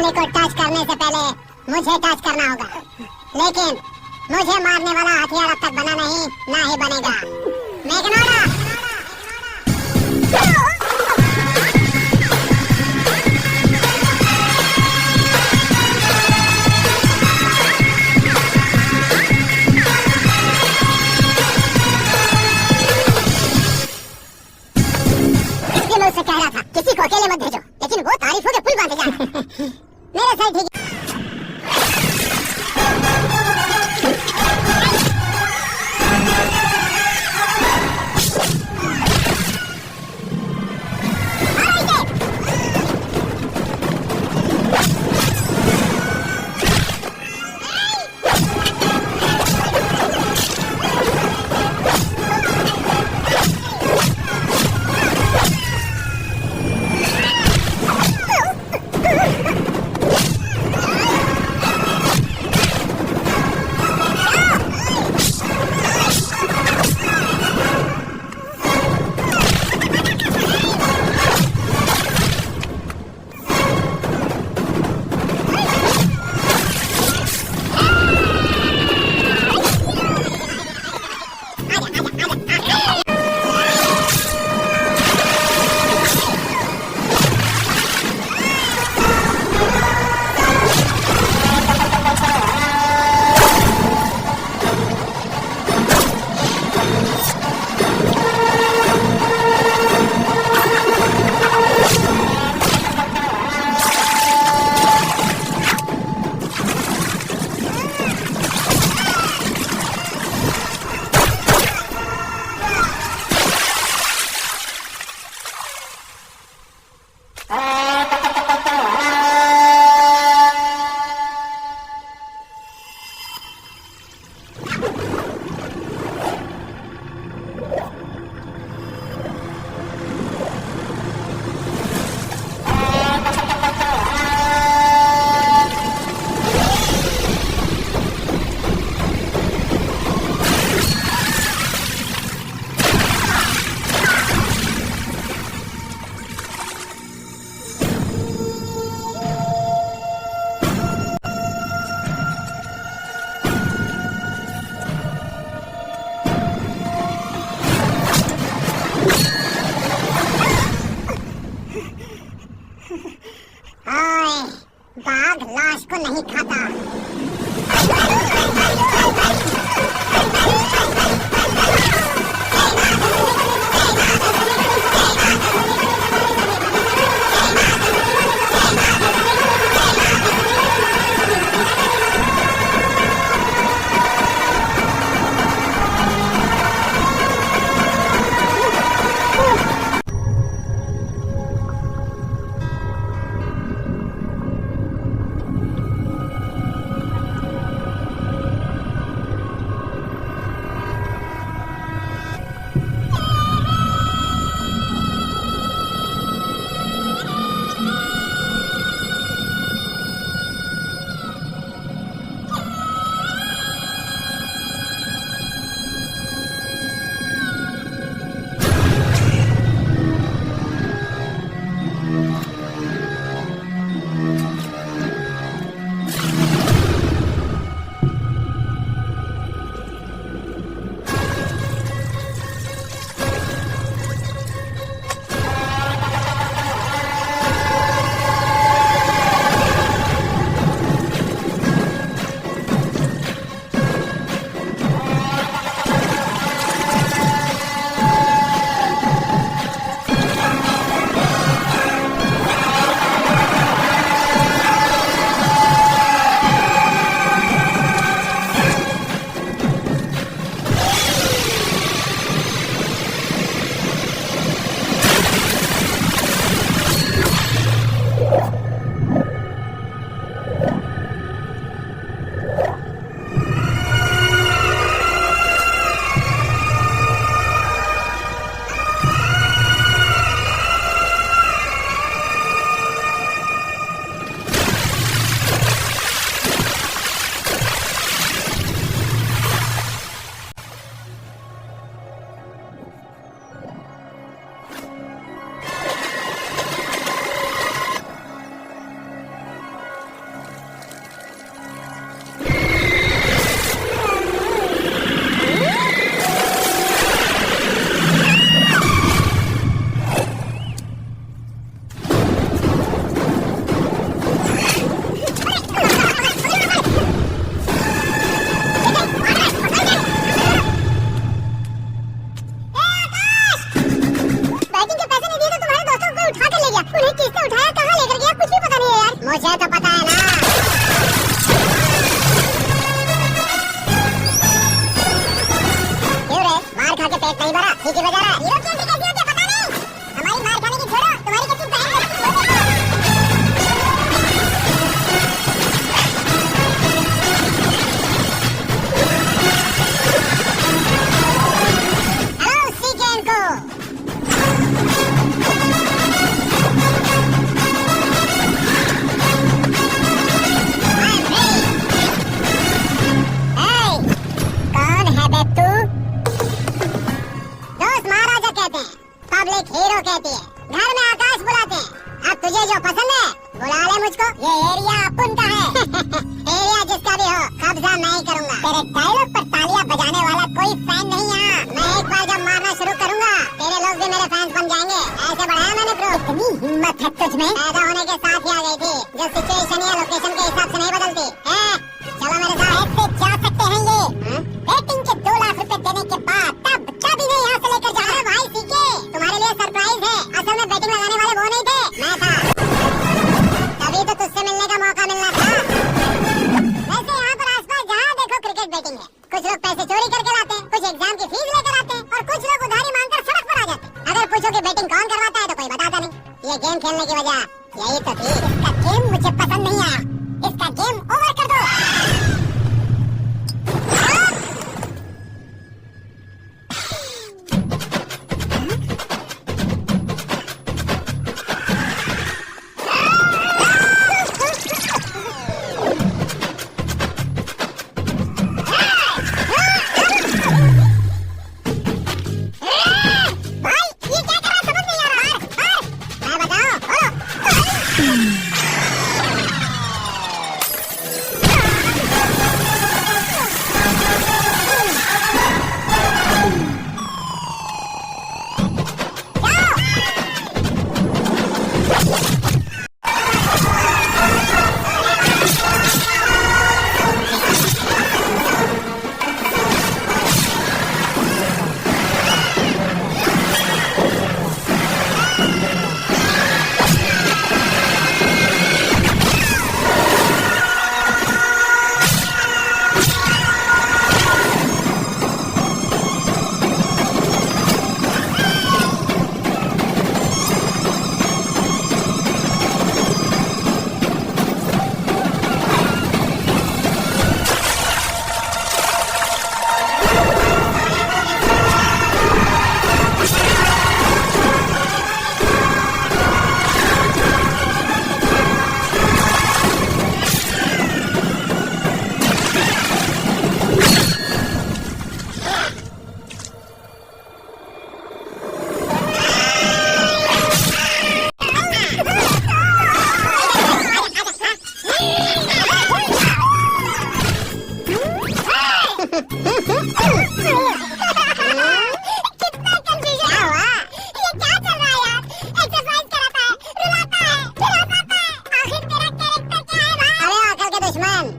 गोली को टच करने से पहले मुझे टच करना होगा, लेकिन मुझे मारने वाला हथियार अब तक बना नहीं, ना ही बनेगा। मैग्नोरा से कह रहा था किसी को अकेले मत भेजो, लेकिन वो तारीफों के पुल बांधे जा रहा है। मेरे साथ ठीक बाघ लाश को नहीं खाता। पसंद है बुला ले मुझको। ये एरिया अपन का है। एरिया जिसका भी हो कब्जा मैं ही करूंगा। तेरे डायलॉग पर तालियां बजाने वाला कोई फैन नहीं यहाँ। मैं एक बार जब मारना शुरू करूंगा तेरे लोग भी मेरे फैंस बन जाएंगे। ऐसे बढ़ाया मैंने ब्रो। इतनी हिम्मत है तुझमें। पैदा होने के साथ ही आ गई थी जो सिचुएशन या लोकेशन के हिसाब से नहीं बदलती है। चलो मेरे साथ। ऐसे जा सकते हैं ये बेटिंग के 2 लाख रुपए देने के बाद तब कभी नहीं यहाँ से लेकर जा रहे भाई। सीखे तुम्हारे लिए सरप्राइज है। असल में बेटिंग लगाने वाले वो नहीं थे मैं था। तभी तो तुझसे मिलने का मौका मिलना था। वैसे यहाँ पर आसपास जहाँ देखो क्रिकेट बेटिंग है। कुछ लोग पैसे चोरी करके लाते हैं, कुछ एग्जाम की फीस लेकर आते हैं और कुछ लोग उधारी मांगकर सड़क पर आ जाते हैं। अगर पूछो कि बेटिंग कौन करवाता है तो कोई बताता नहीं। ये गेम खेलने की वजह यही तो थी। इसका गेम मुझे पसंद नहीं आया। इसका गेम ओवर कर दो।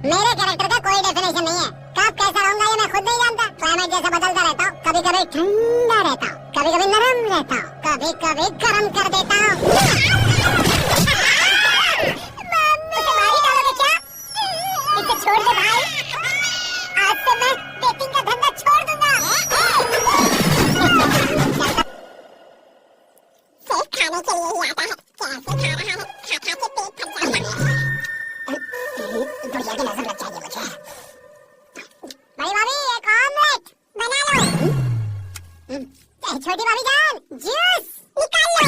मेरे कैरेक्टर का कोई डेफिनेशन नहीं है। कब कैसा रहूंगा ये मैं खुद नहीं जानता। क्लाइमेट जैसा बदलता रहता हूँ। कभी कभी ठंडा रहता हूँ, कभी कभी नरम रहता हूँ, कभी कभी गर्म कर देता हूँ। इसे छोड़ दे भाई। आज से मैं बेटिंग का धंधा छोड़ दूंगा। सिर्फ खाने के लिए ही आता है। कैसे खा रहा है? खा खा के पेट फट जाता है। बुढ़िया की नजर लग जाएगी मुझे। बड़ी भाभी एक ऑमलेट बना लो। छोटी भाभी जान जूस निकाल लो।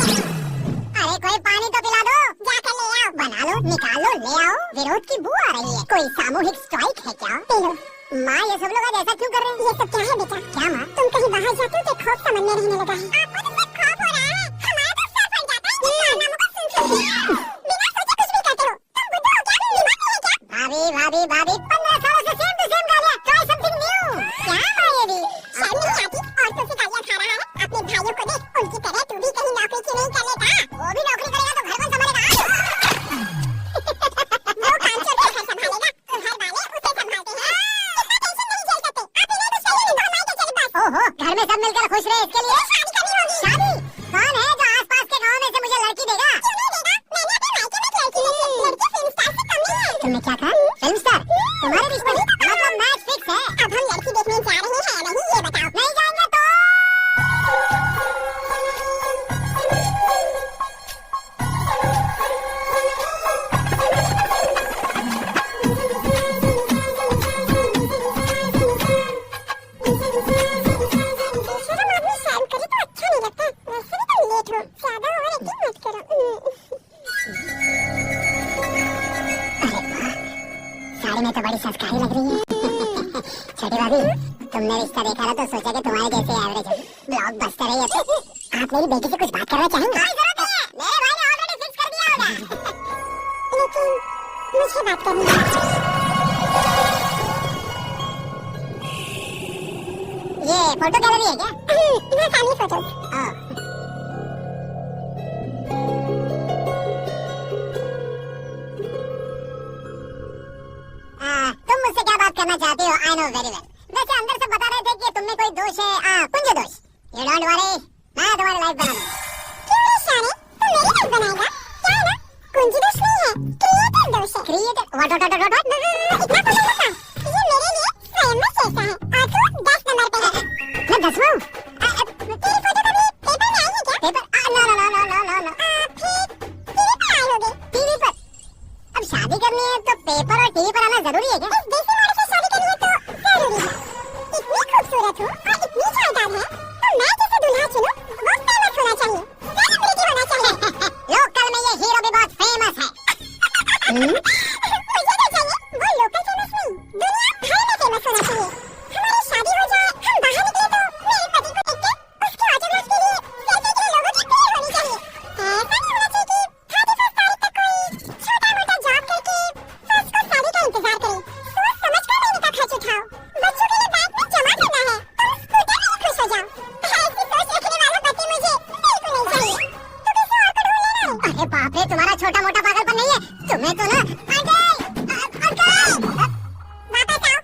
अरे कोई पानी तो पिला दो। जाकर ले आओ। बना लो, निकाल लो, ले आओ। विरोध की बू आ रही है। कोई सामूहिक स्ट्राइक है क्या? P low. माँ ये सब लोग आज ऐसा क्यों कर रहे हैं? ये सब क्या है बेटा? क्या माँ? तुम कहीं बाहर जाते हो तो खौफ सा मन में रहने लगा है। आपको तो सब खौफ हो रहा है। हमारा तो सर फट जाता है जब नामों को सुन बिना सोचे कुछ भी कहते हो। तुम बुद्धू हो क्या? बीमार है क्या? भाभी भाभी भाभी 15 सालों से सेम टू सेम गालियाँ। Try something new. क्या है ये भी? शर्म नहीं आती? औरतों से गालियाँ खा रहा है। अपने भाइयों को देख, उनकी तरह तू भी कहीं नौकरी क्यों नहीं कर लेता? वो भी नौकरी करेगा तो घर कौन संभालेगा? वो कामचोर क्या घर संभालेगा? घर वाले उसे संभालते हैं। इतना टेंशन नहीं झेल सकते। आप इन्हें कुछ चाहिए नहीं तो हमारे तो चले बस। ओहो, घर में सब मिलकर खुश रहे इसके लिए शादी करनी होगी। शादी? कौन है जो आसपास के गाँव में से मुझे लड़की देगा? क्यों नहीं देगा? मैंने अपने मायके में लड़की देखी। लड़की फिल्म स्टार से कम नहीं है। तुमने क्या कहा? Film star? तुम्हारे बीच में मतलब मैच फिक्स है। अब हम लड़की देखने जा रहे हैं या नहीं ये बताओ। नहीं जाएंगे तो साड़ी में तो बड़ी संस्कारी लग रही है। छोटी भाभी तुमने रिश्ता देखा था तो सोचा कि तुम्हारे जैसे एवरेज है। ब्लॉकबस्टर है ये तो। आप मेरी बेटी से कुछ बात करना चाहेंगे? कोई जरूरत नहीं है। मेरे भाई ने ऑलरेडी फिक्स कर दिया होगा। मुझे बात करनी है। ये फोटो गैलरी है क्या? हाँ, फैमिली फोटोज। तुम मुझसे क्या बात करना चाहती हो? I know very well. वैसे अंदर से बता रहे थे कि तुम में कोई दोष है, कुंज दोष। यू डोंट वरी, मैं तुम्हारी लाइफ बना दूंगा। क्यों रे शाने, तू मेरी लाइफ बनाएगा? क्या है ना, कुंज दोष नहीं है, क्रिएटर दोष है। Creator what? इतना तो नहीं पता। ये मेरे लिए स्वयं में कैसा है, और तू 10 नंबर पे है। मैं 10वां हूँ? तेरी फोटो कभी पेपर में आई है क्या? Paper? No no no no no no no. फिर टीवी पर आई होगी। टीवी पर? अब शादी करनी है तो पेपर और टीवी पर आना जरूरी है क्या? इस देसी मॉडल से शादी करनी है तो जरूरी है। इतनी खूबसूरत हो और इतनी जायदाद है तो मैं जिसे दूल्हा चुनूं वो फेमस होना चाहिए, सेलिब्रिटी होना चाहिए। लोकल में ये हीरो भी बहुत फेमस है। मुझे तो चाहिए वो लोकल फेमस नहीं, दुनिया भर में फेमस होना चाहिए। हमारी शादी हो जाए, हम बाहर निकले तो मेरे पति को देख के उसके ऑटोग्राफ के लिए सेल्फी के लिए लोगों की भीड़ होनी चाहिए। ऐसा नहीं होना चाहिए कि 31 तारीख तक कोई छोटा मोटा जॉब करके फर्स्ट को शादी का इंतजार करे। सोच समझ कर महीने का खर्च उठाओ, बच्चों के लिए बैंक में जमा करना है, तुम स्कूटर में ही खुश हो जाओ। ऐसी सोच रखने वाला पति मुझे बिल्कुल नहीं चाहिए। तो किसी और को ढूंढ लेना है। अरे बाप रे, तुम्हारा छोटा मोटा पागलपन नहीं है, तुम्हें तो ना वापस आओ,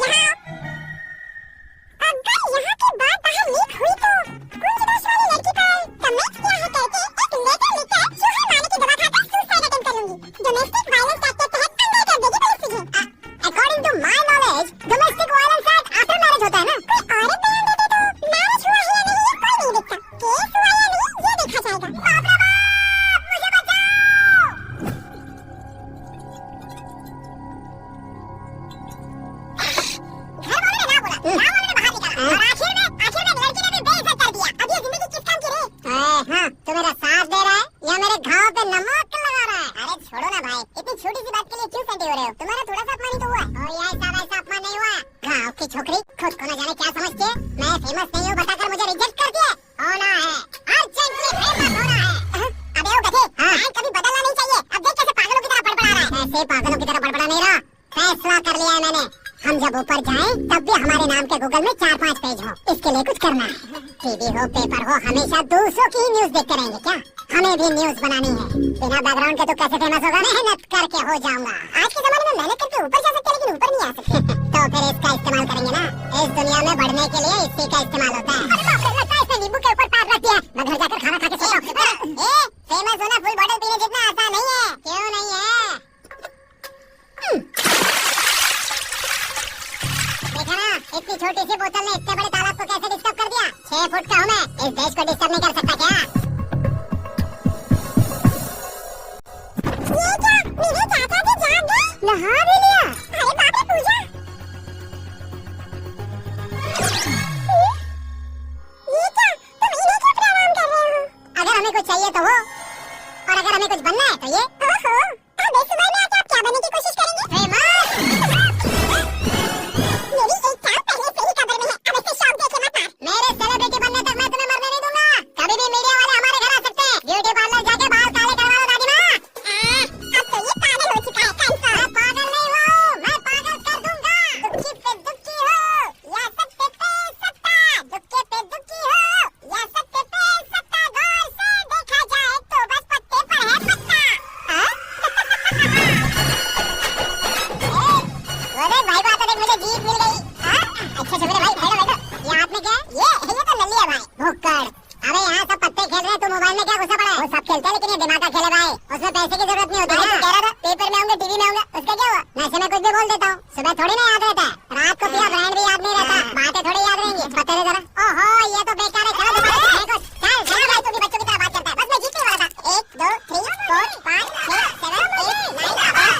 यहाँ अगर यहाँ की बात बाहर लीक हुई तो कुंज दोष वाली लड़की पर कमेंट किया है कहते एक लेटर लिखकर चूहे मारने की दवा खाकर सुसाइड अटेम्प्ट कर लूंगी। डोमेस्टिक वायलेंस एक्ट के तहत अंदर कर देगी पुलिस तुझे। According to my knowledge domestic violence act after marriage होता है ना? कोई औरत बयान दे दे तो मैरिज हुआ है या नहीं ये कोई नहीं देखता, केस हुआ या नहीं ये देखा जाएगा। बाप रे बाप, मुझे बचाओ। घर वालों ने ना बोला, गाँव वालों ने बाहर निकाला, और आखिर में लड़की ने भी बेइज्जत कर दिया। अब ये जिंदगी किस काम की रे? हाँ, तू मेरा साथ दे रहा है या मेरे घाव पे नमक लगा रहा है? अरे छोड़ो ना भाई, इतनी छोटी सी बात के लिए क्यों सैंडी हो रहे हो? तुम्हारा थोड़ा सा अपमान ही तो हुआ। और ये ऐसा वैसा अपमान नहीं हुआ। गाँव की छोकरी खुद को न जाने क्या समझती है, मैं फेमस नहीं हूँ बताकर मुझे रिजेक्ट करती है। होना है, अर्जेंटली फेमस होना है। अबे ओ गधे, माइंड कभी बदलना नहीं चाहिए। अब देख कैसे पागलों की तरह बड़बड़ा रहा है। ऐसे पागलों की तरह बड़बड़ा नहीं रहा, फैसला कर लिया है मैंने। हम जब ऊपर जाएं तब भी हमारे नाम के गूगल में 4-5 पेज हो। इसके लिए कुछ करना है। टीवी हो, पेपर हो, हमेशा दूसरों की ही न्यूज देखते रहेंगे क्या? हमें भी न्यूज बनानी है। बिना बैकग्राउंड के तो कैसे फेमस होगा? मेहनत करके हो जाऊंगा। आज के जमाने में मेहनत करके ऊपर जा सकते लेकिन ऊपर नहीं आ सकते। तो फिर इसका इस्तेमाल करेंगे ना। इस दुनिया में बढ़ने के लिए इसी का इस्तेमाल होता है। अरे बाप रे, लगता है इसने नींबू के ऊपर पैर रख दिया। मैं घर जाकर खाना खा के सोता हूँ। फेमस होना फुल बॉटल पीने जितना आसान नहीं है। क्यों नहीं है? देखा ना, इतनी छोटी सी बोतल ने इतने बड़े तालाब को कैसे डिस्टर्ब कर दिया। 6 फुट का हूँ मैं, इस देश को डिस्टर्ब नहीं कर सकता क्या? ये क्या, मेरे चाचा जी जाग गए? नहा भी लिया? अरे बाप रे, पूजा ये क्या, तुम इन्हें क्यों प्रणाम कर रहे हो? अगर हमें कुछ चाहिए तो वो, और अगर हमें कुछ बनना है तो ये। ओहो, अब इस उम्र में आके आप क्या बनने की कोशिश करेंगे? मेरी एक चाल पहले से ही कब्र में है, अब इससे शौक देके मत मार। मेरे सेलिब्रिटी बनने तक मैं तुम्हें मरने नहीं दूंगा। कभी भी मीडिया वाले हमारे घर आ सकते हैं। ब्यूटी पार्लर जाके बाल काले करवा लो दादी माँ। अब तो ये पागल हो चुका है। कैंसर। मैं पागल नहीं हूँ, मैं पागल कर दूंगा। दुखी पे दुखी हो या सत्ते पे सत्ता, दुखी पे दुखी हो या सत्ते पे सत्ता, गौर से देखा जाए तो बस पत्ते पर है पत्ता। अरे भाई बात देख, मुझे जीत मिल गई। अच्छा मेरे भाई, बैठो। ये हाथ में क्या है? ये तो लल्ली है भाई। भुक्कड़। अबे यहाँ सब पत्ते खेल रहे हैं, तू मोबाइल में क्या घुसा पड़ा है? वो सब खेलते हैं लेकिन ये दिमाग का खेल है भाई, उसमें पैसे की जरूरत नहीं होती। तू कह रहा था पेपर में आऊंगा, टीवी में आऊंगा, उसका क्या हुआ? नशे में कुछ भी बोल देता हूँ, सुबह थोड़ी ना याद रहता है, रात को पिया ब्रांड भी याद नहीं रहता, बातें थोड़ी याद रहेंगी। बता दे जरा। ओहो, ये तो बेकार है। चल भाई, तू भी बच्चों की तरह बात करता है। बस मैं जीतने वाला था। 1 2 3 4 5 6 7 8 9 10।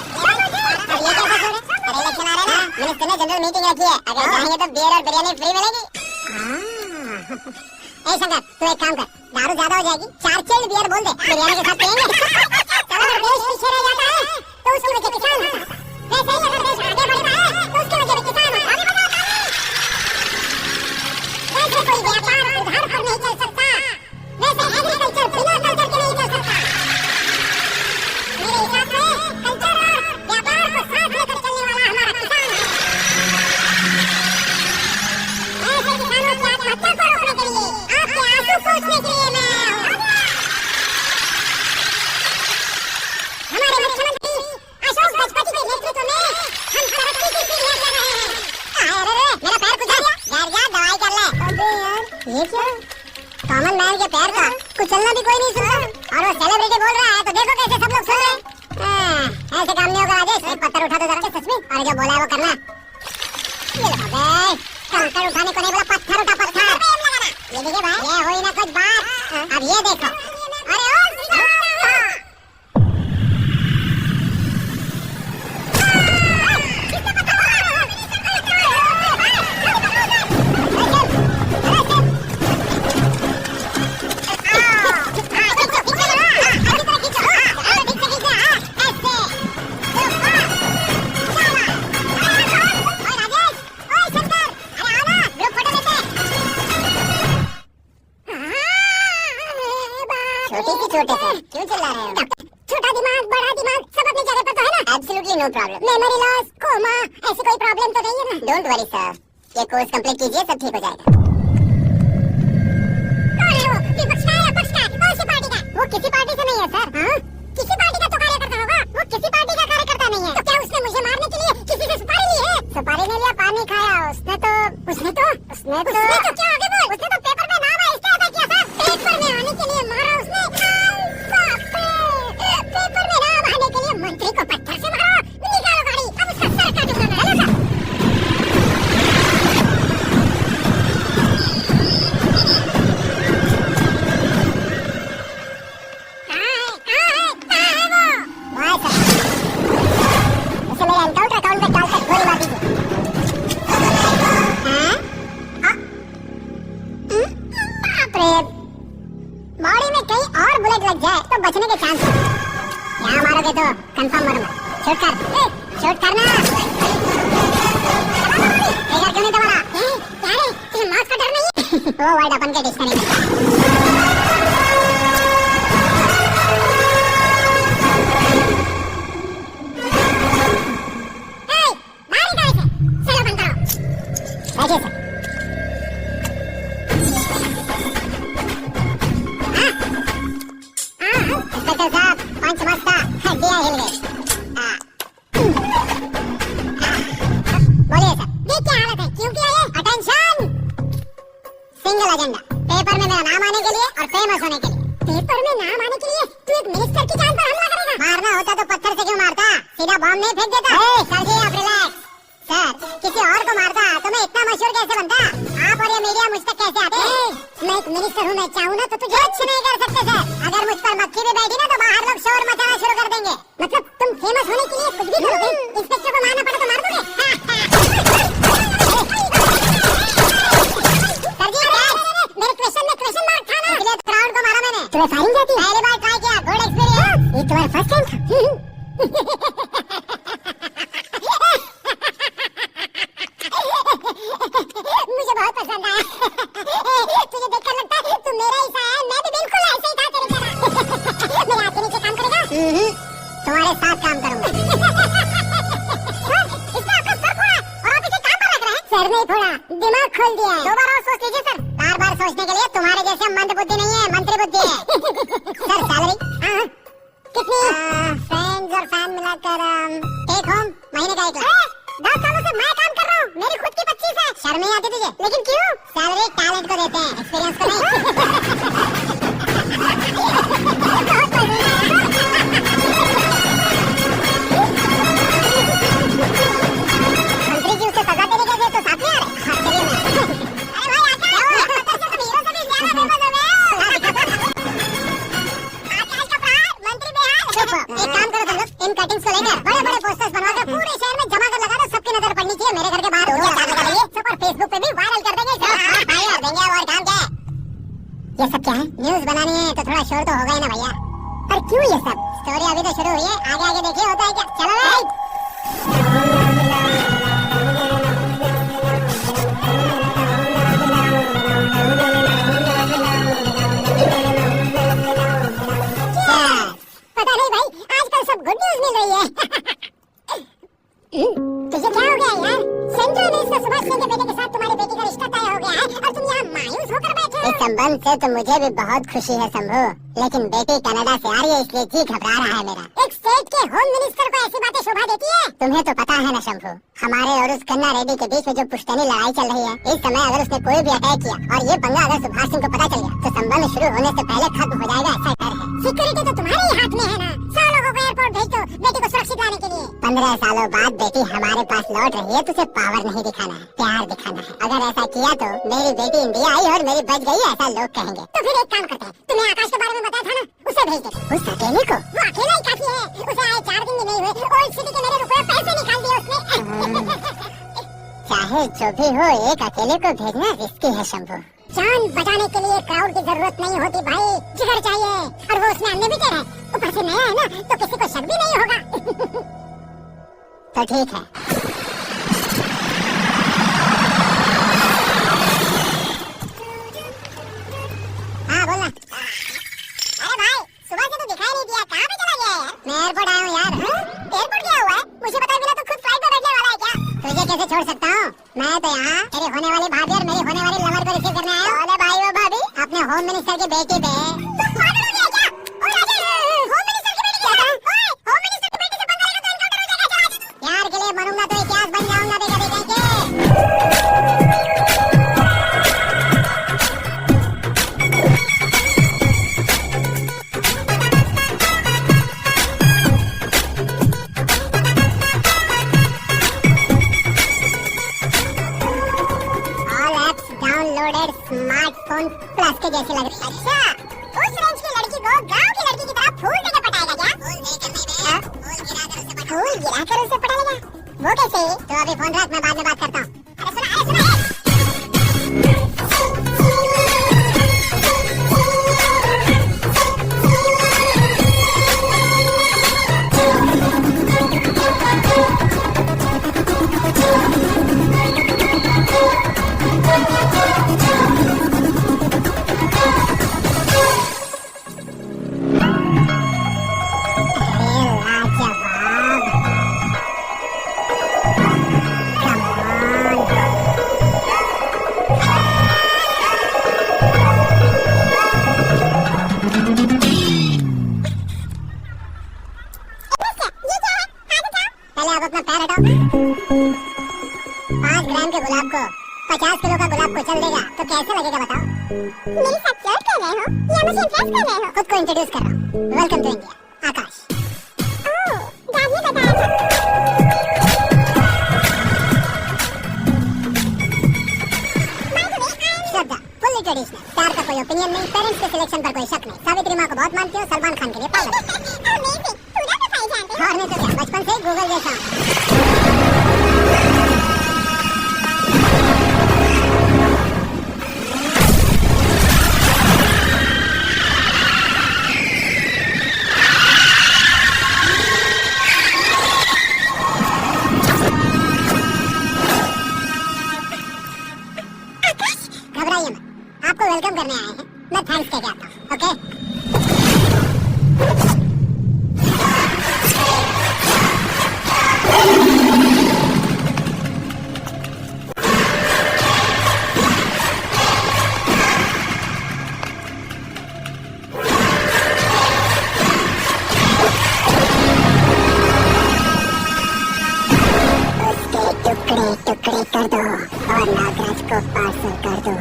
ये कैसे छोड़े? अरे इलेक्शन आ रहे हैं ना, मिनिस्टर ने जनरल मीटिंग रखी है, अगर जाएंगे तो बियर और बिरयानी फ्री मिलेगी। ए शंकर, तू एक काम कर, दारू ज्यादा हो जाएगी, 4 चिल्ड बियर बोल दे, बिरयानी के साथ पिएंगे। अगर देश पीछे रह जाता है तो उसकी वजह किसान होता है, वैसे ही अगर देश आगे बढ़ता है तो उसकी वजह भी किसान होता है। वैसे कोई व्यापार उधार पर नहीं चल सकता, वैसे एग्रीकल्चर बिना कल्चर के नहीं चल सकता। मेरे हिसाब से कॉमन मैन के प्यार का कुचलना भी कोई नहीं सुनता, और वो सेलिब्रिटी बोल रहा है तो देखो कैसे सब लोग सुन रहे हैं। ऐसे काम नहीं होगा राजेश, एक पत्थर उठा दो जरा सच में, और जो बोला है वो करना। कंकड़ उठाने को नहीं बोला, पत्थर उठा पत्थर। ये देखिए भाई, ये हुई ना कुछ बात। अब ये देखो, अरे ओ छोटे से क्यों चिल्ला रहे हो? छोटा दिमाग बड़ा दिमाग सब अपनी जगह पर तो है ना। Absolutely no problem. Memory loss, coma, ऐसी कोई प्रॉब्लम तो नहीं है ना? डोंट वरी सर, ये कोर्स कंप्लीट कीजिए, सब ठीक हो जाएगा। कौन है वो? विपक्षी है या पक्षकार? कौन सी पार्टी का? वो किसी पार्टी से नहीं है सर। हाँ? किसी पार्टी का तो कार्यकर्ता होगा। वो किसी पार्टी का कार्यकर्ता नहीं है। तो क्या उसने मुझे मारने के लिए किसी से सुपारी ली है? सुपारी नहीं लिया, पानी खाया। उसने तो क्या आगे बोल? उसने तो पेपर में नाम है इसलिए अदा किया सर। पेपर में आने के लिए मारा उसने। पेपर में नाम आने के लिए मंत्री को पत्थर से मारो। निकालो गाड़ी, अब उसका सर काटूंगा मैं। Hello sir. कहाँ है वो? वहाँ सर। उसे मेरे एनकाउंटर अकाउंट में डालकर गोली मार दीजिए। बाप रे, बॉडी में कहीं और बुलेट लग जाए तो बचने के चांस हैं। यहाँ मारोगे तो कंफर्म मरूंगा। शूट कर, शूट करना। ट्रिगर क्यों नहीं दबाना? क्या रे, तुझे मौत का डर नहीं है? वो वर्ड अपन के डिक्शनरी में। बारी कहाँ से? चलो बंद करो। बैठिए सर। इंस्पेक्टर साहब, पंच मस्ता, हड्डियां हिल गई। बोलिए सर, ये क्या हालत है? क्यों किया ये? अटेंशन, सिंगल एजेंडा, पेपर में मेरा नाम आने के लिए और फेमस होने के लिए। पेपर में नाम आने के लिए तू एक मिनिस्टर की जान पर हमला करेगा? मारना होता तो पत्थर से क्यों मारता? सीधा बॉम्ब नहीं फेंक देता? सर जी आप रिलैक्स। सर, किसी और को मारता तो मैं इतना मशहूर कैसे बनता? आप और ये मीडिया मुझ तक कैसे आते? मैं एक मिनिस्टर हूँ, मैं चाहूँ ना तो तुझे कुछ नहीं कर सकते सर। अगर मुझ पर मक्खी भी बैठी ना तो बाहर लोग शोर मचाना शुरू कर देंगे। मतलब तुम फेमस होने के लिए कुछ भी करोगे? इंस्पेक्टर को मारना पड़ा तो मार दोगे? सर जी मेरे क्वेश्चन में क्वेश्चन मार्क था ना, इसलिए क्राउड को मारा मैंने। तुम्हें फायरिंग जाती है? पहली बार ट्राई किया, गुड एक्सपीरियंस। ये तुम्हारा फर्स्ट टाइम था? मुझे बहुत पसंद आया। तुझे देखकर लगता है तू मेरा ही सा है। मैं भी बिल्कुल ऐसे ही था तेरे तरह। मेरे हाथ के नीचे काम करेगा? तुम्हारे साथ काम करूंगा। इसने आपका सर फोड़ा और आप इसे काम पर रख रहे हैं? सर नहीं फोड़ा, दिमाग खोल दिया है। 2 बार और सोच लीजिए सर। बार बार सोचने के लिए तुम्हारे जैसे मंद बुद्धि नहीं है, मंत्री बुद्धि है। सर सैलरी कितनी? फ्रेंड्स और फैन मिलाकर टेक होम महीने का 1 लाख। 10 सालों से मैं काम कर रहा हूँ, मेरी खुद की 25 है। शर्म नहीं आती तुझे? लेकिन क्यों? सैलरी टैलेंट को देते हैं, एक्सपीरियंस को नहीं। मंत्री जी उसे सजा देने गए तो साथ में आ रहे। चलिए मैं। अरे भाई आका, तुम हीरो से भी ज्यादा फेमस हो गए हो। आकाश का प्राण, मंत्री बेहाल। चुप, एक काम करो तुम लोग, इन कटिंग्स को लेकर बड़े-बड़े पोस्टर्स बनवाकर पूरे शहर में जमा कर लगा दो। सबकी नजर पड़नी चाहिए। मेरे घर के बाहर सब और फेसबुक पे भी वायरल कर देंगे। देंगे और काम क्या है? ये सब क्या है? न्यूज़ बनानी है तो थोड़ा शोर तो होगा ही ना भैया। पर क्यों ये सब? स्टोरी अभी तो शुरू हुई है, आगे आगे देखिए होता है क्या। चलो भाई। पता नहीं भाई, आजकल सब गुड न्यूज़ मिल रही है। तुझे क्या हो गया यार? सेंट्रल मिनिस्टर सुभाष सिंह के बेटे के साथ तुम्हारे बेटे का रिश्ता तय हो गया है और तुम यहाँ मायूस होकर बैठे हो। इस संबंध से तो मुझे भी बहुत खुशी है शंभू, लेकिन बेटी कनाडा से आ रही है इसलिए जी घबरा रहा है मेरा। एक स्टेट के होम मिनिस्टर को ऐसी बातें शोभा देती है? तुम्हें तो पता है ना शंभू, हमारे और उस कन्ना रेड्डी के बीच में जो पुश्तैनी लड़ाई चल रही है, इस समय अगर उसने कोई भी अटैक किया और ये पंगा अगर सुभाष सिंह को पता चल गया तो संबंध शुरू होने से पहले खत्म हो जाएगा, ऐसा डर है। सिक्योरिटी तो तुम्हारे ही हाथ में है ना, 100 लोगों को एयरपोर्ट भेज दो बेटी को सुरक्षित लाने के लिए। 15 सालों बाद बेटी हमारे पास लौट रही है तो उसे पावर नहीं दिखाना है, प्यार दिखाना है। अगर ऐसा किया तो मेरी बेटी इंडिया आई और मेरी बच गई ऐसा लोग कहेंगे। तो फिर एक काम करते हैं, तुम्हें आकाश के बारे में बताया था ना, उसे भेज देते। उस अकेले को? वो अकेला ही काफी है, उसे आए 4 दिन भी नहीं हुए ओल्ड सिटी के मेरे रुपए पैसे निकाल दिए उसने। चाहे जो भी हो, एक अकेले को भेजना रिस्की है शंभू। जान बचाने के लिए क्राउड की जरूरत नहीं होती भाई, जिगर चाहिए, और वो उसमें अनलिमिटेड है, ऊपर से नया है ना तो किसी को शक भी नहीं होगा। तो ठीक है। हाँ बोलना। अरे भाई सुबह से तो दिखाई नहीं दिया, कहाँ पे चला गया यार? मैं एयरपोर्ट आया हूँ यार। एयरपोर्ट गया हुआ है? मुझे बताए बिना तो खुद फ्लाइट में बैठने वाला है क्या? तुझे कैसे छोड़ सकता हूँ? मैं तो यहाँ तेरी होने वाली भाभी और मेरी होने वाली लवर को रिसीव करने आया हूँ। अरे भाई वो भाभी अपने होम मिनिस्टर की बेटी पे यार के लिए मरूंगा तो इतिहास बन जाऊंगा बेटा बेटा के। डाउनलोडेड स्मार्टफोन प्लस के जैसे लग रही है। अच्छा, उस रेंज की लड़की को गांव की लड़की की तरह फूल देके पटाएगा क्या? फूल गिराकर उसे पटाएगा? वो कैसे? तो अभी फोन रख, मैं बाद में बात करता हूँ। अरे सुना आप अपना पैर हटाओ। 5 ग्राम के गुलाब को 50 किलो का गुलाब को चल देगा तो कैसे लगेगा बताओ? मेरे साथ फ्लर्ट कर रहे हो या मुझे इम्प्रेस कर रहे हो? खुद को इंट्रोड्यूस कर रहा हूँ। Welcome to India, Akash. Oh, dad ने बताया था। श्रद्धा, फुल्ली ट्रेडिशनल, प्यार का कोई ओपिनियन नहीं, पेरेंट्स के सिलेक्शन पर कोई शक नहीं, सावित्री माँ को बहुत मानती हूँ, सलमान खान के लिए पागल। और नहीं तो क्या, बचपन से गूगल जैसा घबराइए मत, आपको वेलकम करने आए हैं, मैं थैंक्स कह के आता हूँ, ओके? टुकड़े कर दो और नागराज को पार्सल कर दो।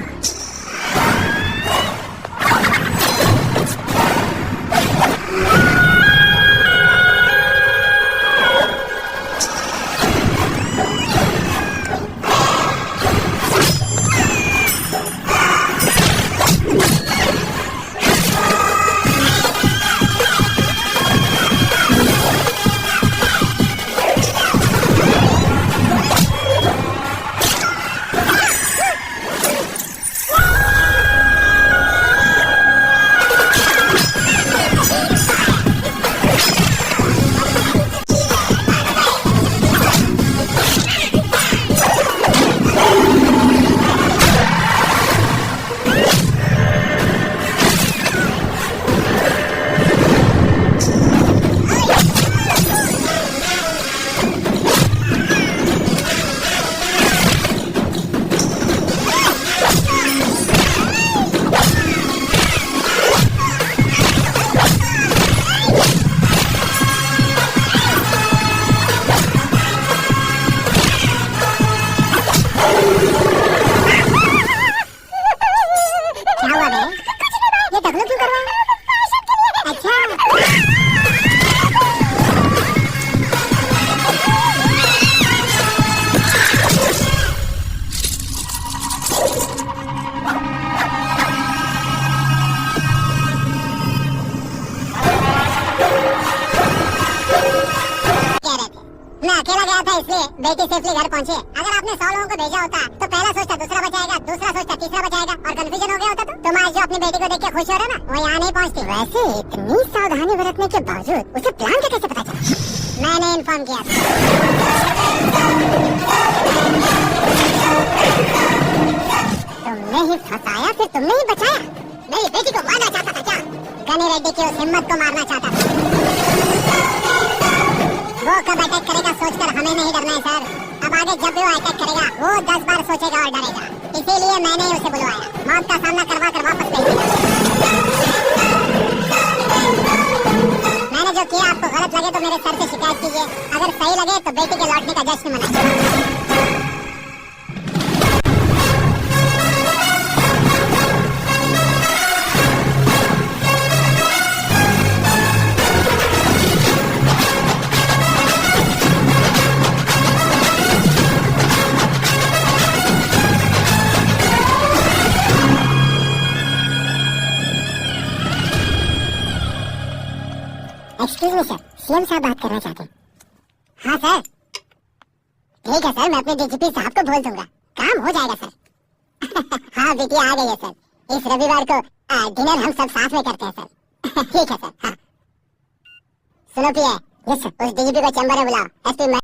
मैं अकेला गया था इसलिए बेटी सेफली घर पहुंची। अगर आपने 100 लोगों को भेजा होता तो पहला सोचता दूसरा बचाएगा, दूसरा सोचता तीसरा बचाएगा और कंफ्यूजन हो गया होता। तो तुम आज जो अपनी बेटी को देख के खुश हो रहे ना, वो यहाँ नहीं पहुँचती। वैसे इतनी सावधानी बरतने के बावजूद उसे प्लान का कैसे पता चला? मैंने इन्फॉर्म किया था। तुमने ही फंसाया, फिर तुमने ही बचाया। मेरी बेटी को मारना चाहता था क्या? गनी रेड्डी की उस हिम्मत को मारना चाहता था। वो कब अटैक करेगा सोचकर हमें नहीं डरना है सर। अब आगे जब भी वो अटैक करेगा वो 10 बार सोचेगा और डरेगा। इसीलिए मैंने ही उसे बुलवाया, मौत का सामना करवा कर वापस भेजेगा। मैंने जो किया आपको गलत लगे तो मेरे सर से शिकायत कीजिए, अगर सही लगे तो बेटी के लौटने का जश्न मनाइए। एक्सक्यूज मी सर, सीएम साहब बात करना चाहते हैं। हाँ सर। ठीक है सर, मैं अपने डीजीपी साहब को बोल दूंगा, काम हो जाएगा सर। हाँ बेटी आ गई है सर। इस रविवार को डिनर हम सब साथ में करते हैं सर। ठीक है सर। हाँ सुनो पिए, यस सर, उस डीजीपी को चैम्बर में बुलाओ। एसपी